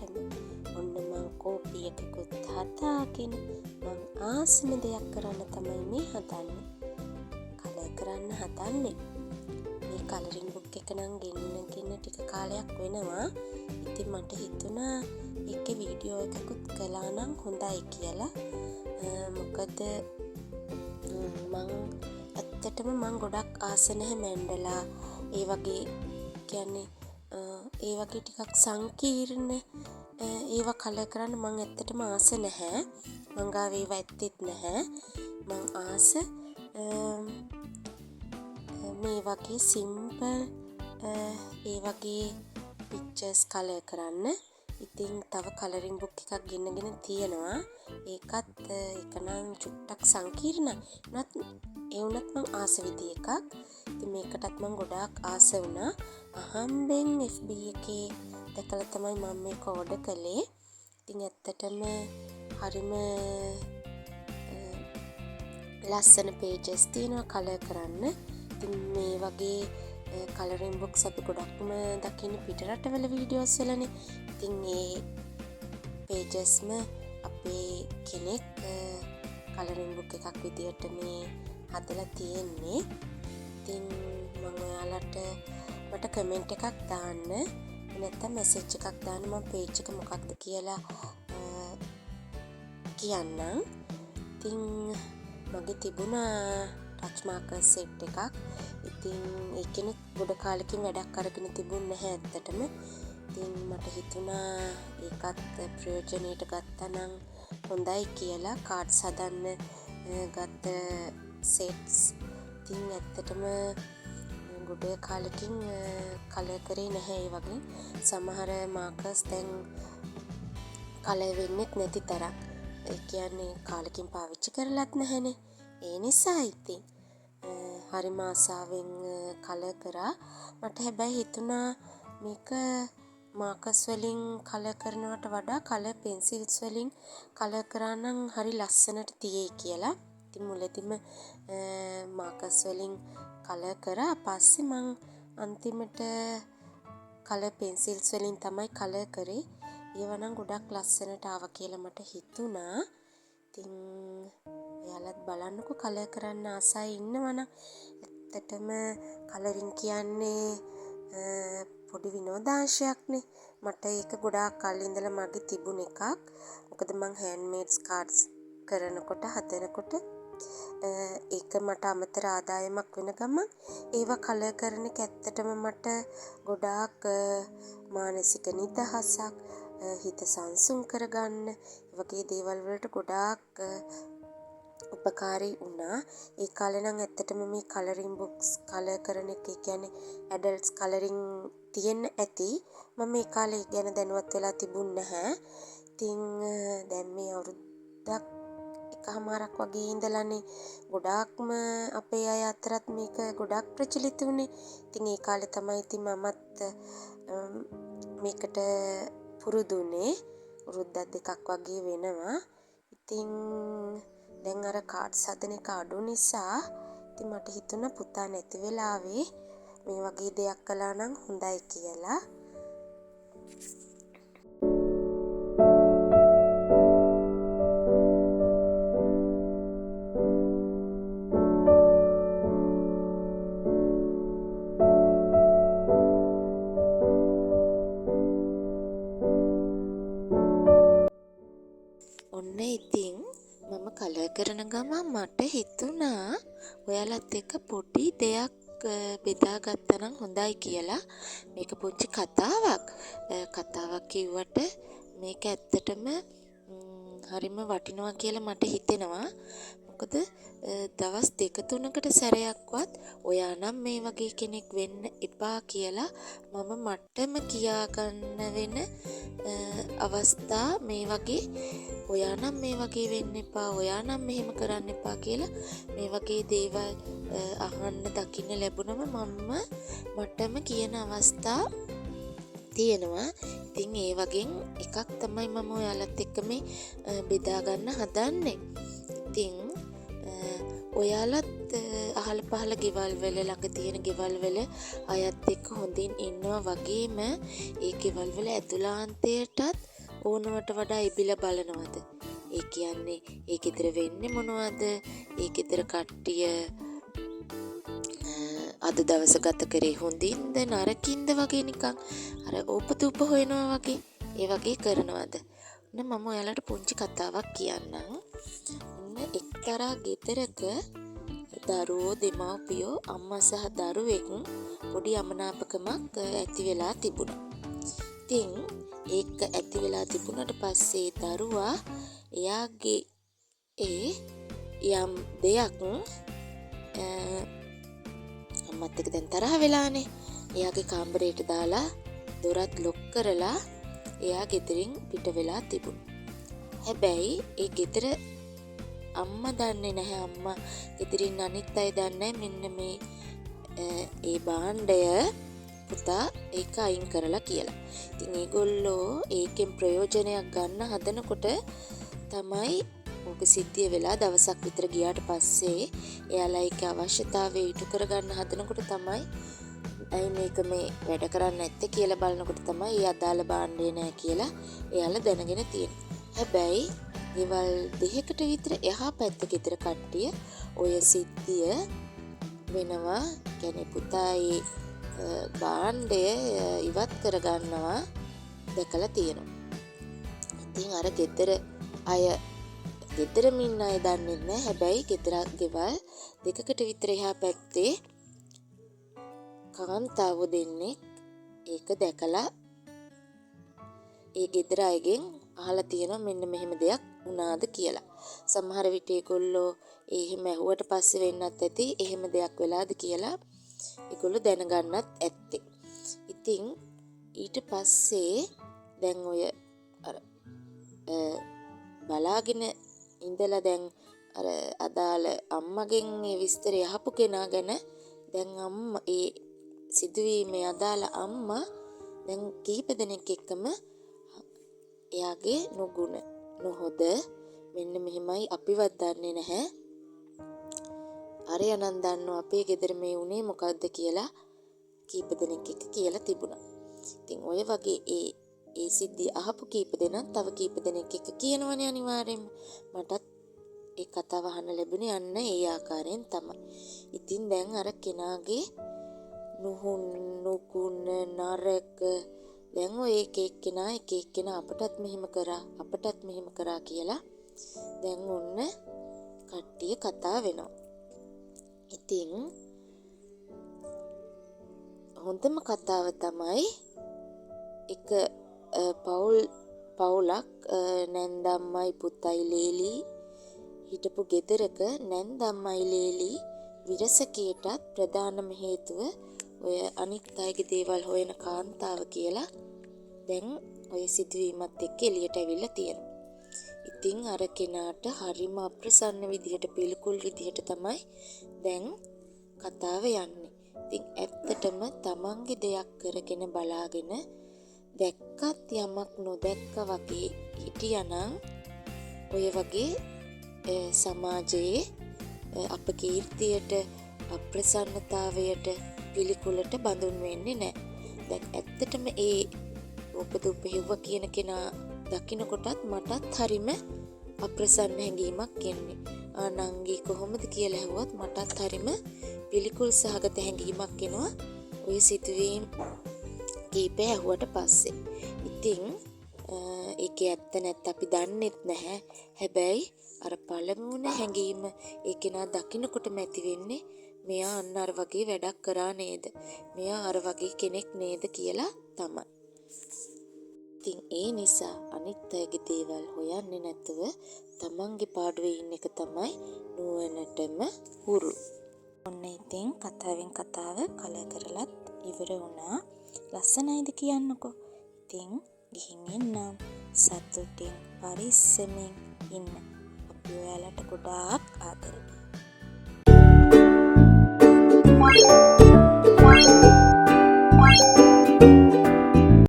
හැමෝටම. ඔන්න මං කෝපි එකකුත් හදාගෙන මං ආසම දෙයක් කරන්න තමයි මේ හදන්නේ. කලර් කරන්න හදන්නේ. මේ කලරින් බුක් එක නම් ගෙන්නගෙන ටික කාලයක් වෙනවා. ඉතින් මට හිතුණා ඒකේ වීඩියෝ එකකුත් කළා නම් හොඳයි කියලා. මොකද ඇත්තටම මං ගොඩක් ආස නැහැ මැන්ඩලා ඒ වගේ කියන්නේ ඒ වගේ ටිකක් සංකීර්ණ ඒවා කලර් කරන්න මං ඇත්තටම ආස නැහැ. මං ගාව ඒවා ඇත්තෙත් නැහැ. මං ආස මේ වගේ සිම්පල් ඒ වගේ පික්චර්ස් කලර් කරන්න. ඉතින් තව කලරින් බුක් එකක් ගෙන්නගෙන තියෙනවා. ඒකත් එකනම් චුට්ටක් සංකීර්ණයි. ඒ වුණත් මං ආස විදි එකක්. ඉතින් මේකටත් මං ගොඩාක් ආස වුණා. අහම්බෙන් FB එකේ දැකලා තමයි මම මේක ඕඩර් කළේ. ඉතින් ඇත්තටම හරිම ලස්සන පේජස් තියෙනවා කලර් කරන්න. ඉතින් මේ වගේ කලරින් බුක්ස් අපි ගොඩක්ම දකින්න පිටරටවල වීඩියෝස් වලනේ. ඉතින් ඒ පේජස්ම අපේ කෙනෙක් කලරින් බුක් එකක් විදියට මේ හදලා තියෙන්නේ. ඉතින් මම ඔයාලට මට කමෙන්ට් එකක් දාන්න නැත්නම් මැසේජ් එකක් දාන්න මම පේජ් එක මොකක්ද කියලා කියන්නම්. ඉතින් මගේ තිබුණා ටච් මාකර් සෙට් එකක්. ඉතින් ඒකෙනුත් ගොඩ කාලෙකින් වැඩක් අරගෙන තිබුණ නැහැ ඇත්තටම. ඉතින් මට හිතුණා ඒකත් ප්‍රයෝජනෙට ගත්තා නම් හොඳයි කියලා කාඩ්ස් හදන්න ගත්ත සෙට්ස්. ඉතින් ඇත්තටම ගොඩ කාලෙකින් කලර් කරේ නැහැ ඒ වගේ. සමහර මාකර්ස් දැන් කලර් වෙන්නෙත් නැති තරම්. ඒ කියන්නේ කාලෙකින් පාවිච්චි කරලත් නැහැනේ. ඒ නිසා ඉතින් හරිම ආසාවෙන් කලර් කරා. මට හැබැයි හිතුණා මේක මාකර්ස් වලින් කලර් කරනවට වඩා කලර් පෙන්සිල්ස් වලින් කලර් කරා නම් හරි ලස්සනට තියෙයි කියලා. ඉතින් මුලදිම මාකර්ස් වලින් කලර් කරා. පස්සේ මං අන්තිමට කලර් පෙන්සිල්ස් වලින් තමයි කලර් කරේ. ඒවා නම් ගොඩක් ලස්සනට ආවා කියලා මට හිතුණා. ඉතින් ඔයාලත් බලන්නකෝ කලර් කරන්න ආසයි ඉන්නවනම්. ඇත්තටම කලරින් කියන්නේ පොඩි විනෝදාංශයක්නේ. මට ඒක ගොඩාක් කල් ඉඳලා මගේ තිබුණ එකක්. මොකද මං හෑන්ඩ්මේඩ්ස් කාඩ්ස් කරනකොට හදනකොට ඒක මට අමතර ආදායමක් වෙන ගමන් ඒවා කලර් කරන එක ඇත්තටම මට ගොඩාක් මානසික නිදහසක්, හිත සංසුන් කරගන්න වගේ දේවල් වලට ගොඩාක් උපකාරී වුණා. ඒ කාලේ නම් ඇත්තටම මේ කලරින් බුක්ස් කලර් කරන එක කියන්නේ ඇඩල්ට්ස් කලරින් තියෙන්න ඇති. මම මේ කාලේ ගැන දැනුවත් වෙලා තිබුණ නැහැ. ඉතින් දැන් මේ අවුරුද්දක් එකමාරක් වගේ ඉඳලානේ ගොඩාක්ම අපේ අය අතරත් මේක ගොඩාක් ප්‍රචලිත වුණේ. ඉතින් ඒ කාලේ තමයි ඉතින් මමත් මේකට පුරුදුනේ. අවුරුද්දක් දෙකක් වගේ වෙනවා. ඉතින් දැන් අර කාඩ්ස් හදන එක අඩු නිසා ඉතින් මට හිතුණා පුතා නැති වෙලාවේ මේ වගේ දෙයක් කළා නම් හොඳයි කියලා. ඔන්න ඉතින් මම කලර් කරන ගමන් මට හිතුණා ඔයාලත් එක්ක පොඩි දෙයක් බෙදා ගත්තා නම් හොඳයි කියලා. මේක පුංචි කතාවක්. කතාවක් කිව්වට මේක ඇත්තටම හරිම වටිනවා කියලා මට හිතෙනවා. මොකද දවස් 2-3කට සැරයක්වත් ඔයා නම් මේ වගේ කෙනෙක් වෙන්න එපා කියලා මම මට්ටම කියා ගන්න වෙන අවස්ථා මේ වගේ. ඔයා නම් මේ වගේ වෙන්න එපා, ඔයා නම් මෙහෙම කරන්න එපා කියලා මේ වගේ දේවල් අහන්න දකින්න ලැබුණම මම මටම කියන අවස්ථා තියෙනවා. ඉතින් ඒ වගේ එකක් තමයි මම ඔයාලත් එක්ක මේ බෙදා ගන්න හදන්නේ. ඉතින් ඔයාලත් අහල පහල ගෙවල් වල ළඟ තියෙන ගෙවල් වල අයත් එක්ක හොඳින් ඉන්නවා වගේම ඒ ගෙවල් වල ඇතුළාන්තයටත් ඕනවට වඩා ඉබිලා බලනවද? ඒ කියන්නේ ඒ ගෙදර වෙන්නේ මොනවද? ඒ ගෙදර කට්ටිය අද දවස ගත කරේ හොඳින්ද නරකින්ද වගේ නිකන් අර ඕපදූප හොයනවා වගේ ඒ වගේ කරනවද? මම ඔයාලට පුංචි කතාවක් කියන්නම්. එක්තරා ගෙදරක දරුවෝ දෙමව්පියෝ අම්මා සහ දරුවෙක් පොඩි අමනාපකමක් ඇති වෙලා තිබුණා. ඉතින් ඒක ඇති වෙලා තිබුණාට පස්සේ දරුවා එයාගේ යම් දෙයක් අම්මත් එක්ක දැන් තරහ වෙලානේ. එයාගේ කාමරයට දාලා දොරත් ලොක් කරලා එයා ගෙදරින් පිට වෙලා තිබුණා. හැබැයි ඒ ගෙදර අම්මා දන්නේ නැහැ. අම්මා ගෙදරින් අනිත් අය දන්නේ මෙන්න මේ ඒ භාණ්ඩය පුතා ඒක අයින් කරලා කියලා. ඉතින් ඒගොල්ලෝ ඒකෙන් ප්‍රයෝජනයක් ගන්න හදනකොට තමයි ඕක සිද්ධිය වෙලා දවසක් විතර ගියාට පස්සේ එයාලා ඒක අවශ්‍යතාවය ඉටු කරගන්න හදනකොට තමයි අයි මේක මේ වැඩ කරන්නේ නැත්තේ කියලා බලනකොට තමයි ඒ අදාළ භාණ්ඩේ නැහැ කියලා එයාලා දැනගෙන තියෙන්නේ. හැබැයි ගෙවල් දෙකකට විතර එහා පැත්ත ගෙදර කට්ටිය ඔය සිද්ධිය වෙනවා. කියන්නේ පුතා ඒ භාණ්ඩය ඉවත් කරගන්නවා දැකලා තියෙනවා. ඉතින් අර ගෙදරම ඉන්න අය දන්නේ නැහැ. හැබැයි ගෙවල් දෙකකට විතර එහා පැත්තේ කාන්තාවෝ දෙන්නෙක් ඒක දැකලා ඒ ගෙදර අයගෙන් අහලා තියෙනවා මෙන්න මෙහෙම දෙයක් වුණාද කියලා. සමහර විට ඒගොල්ලෝ එහෙම ඇහුවට පස්සේ වෙන්නත් ඇති එහෙම දෙයක් වෙලාද කියලා ඒගොල්ලෝ දැනගන්නත් ඇත්තේ. ඉතින් ඊට පස්සේ දැන් ඔය අර බලාගෙන ඉඳලා දැන් අර අදාළ අම්මගෙන් මේ විස්තරය අහපු කෙනා ගැන දැන් අම්මා ඒ සිදුවීමේ අදාළ අම්මා දැන් කීප දෙනෙක් එක්කම එයාගේ නුගුණ නොහොද මෙන්න මෙහෙමයි අපිවත් දන්නේ නැහැ. අරයන්න් දන්නව අපේ ගෙදර මේ උනේ මොකද්ද කියලා කීප දෙනෙක් එක්ක කියලා තිබුණා. ඉතින් ඔය වගේ ඒ සිද්ධිය අහපු කීප දෙනා තව කීප දෙනෙක් එක්ක කියනවනේ අනිවාර්යෙන්ම. මටත් ඒ කතාව අහන්න ලැබුණේ අන්න ඒ ආකාරයෙන් තමයි. ඉතින් දැන් අර කෙනාගේ නුගුණ නරක දැන් ඔය එක එක්කෙනා අපටත් මෙහෙම කරා කියලා දැන් ඔන්න කට්ටිය කතා වෙනවා. ඉතින් හොඳම කතාව තමයි එක පවුලක් නැන්දම්මයි පුතයි ලේලි හිටපු ගෙදරක නැන්දම්මයි ලේලි විරසකයටත් ප්‍රධානම හේතුව ඔය අනිත් අයගේ දේවල් හොයන කාන්තාව කියලා දැන් ඔය සිදුවීමත් එක්ක එළියට ඇවිල්ලා තියෙනවා. ඉතින් අර කෙනාට හරිම අප්‍රසන්න විදිහට පිළිකුල් විදිහට තමයි දැන් කතාව යන්නේ. ඉතින් ඇත්තටම තමන්ගේ දෙයක් කරගෙන බලාගෙන දැක්කත් යමක් නොදැක්ක වගේ හිටියානම් ඔය වගේ සමාජයේ අපකීර්තියට අප්‍රසන්නතාවයට පිළිකුලට බඳුන් වෙන්නේ නැහැ. දැන් ඇත්තටම ඒ උපදුප හිව්ව කියන කෙනා දකින්නකොටත් මටත් හරිම අප්‍රසන්න හැඟීමක් එන්නේ. ආනංගි කොහොමද කියලා ඇහුවත් මටත් හරිම පිළිකුල් සහගත හැඟීමක් එනවා ඔය සිතුවීම් කීපය ඇහුවට පස්සේ. ඉතින් ඒකේ ඇත්ත නැත්ත අපි දන්නෙත් නැහැ. හැබැයි අර පළමුවන හැඟීම ඒ කෙනා දකින්නකොටම ඇති වෙන්නේ මෙයා අන්න අර වගේ වැඩක් කරා නේද? මෙයා අර වගේ කෙනෙක් නේද කියලා තමයි. ඉතින් ඒ නිසා අනිත් අයගේ දේවල් හොයන්නේ නැතුව තමන්ගේ පාඩුවේ ඉන්න එක තමයි නුවණටම හුරු. ඔන්න ඉතින් කතාවෙන් කතාව කල කරලත් ඉවර වුණා. ලස්සනයිද කියන්නකෝ. ඉතින් ගිහින් එන්නම් සතුටින් පරිස්සමෙන් ඉන්න. අපි ඔයාලට ගොඩාක් ආදරේ. Bye.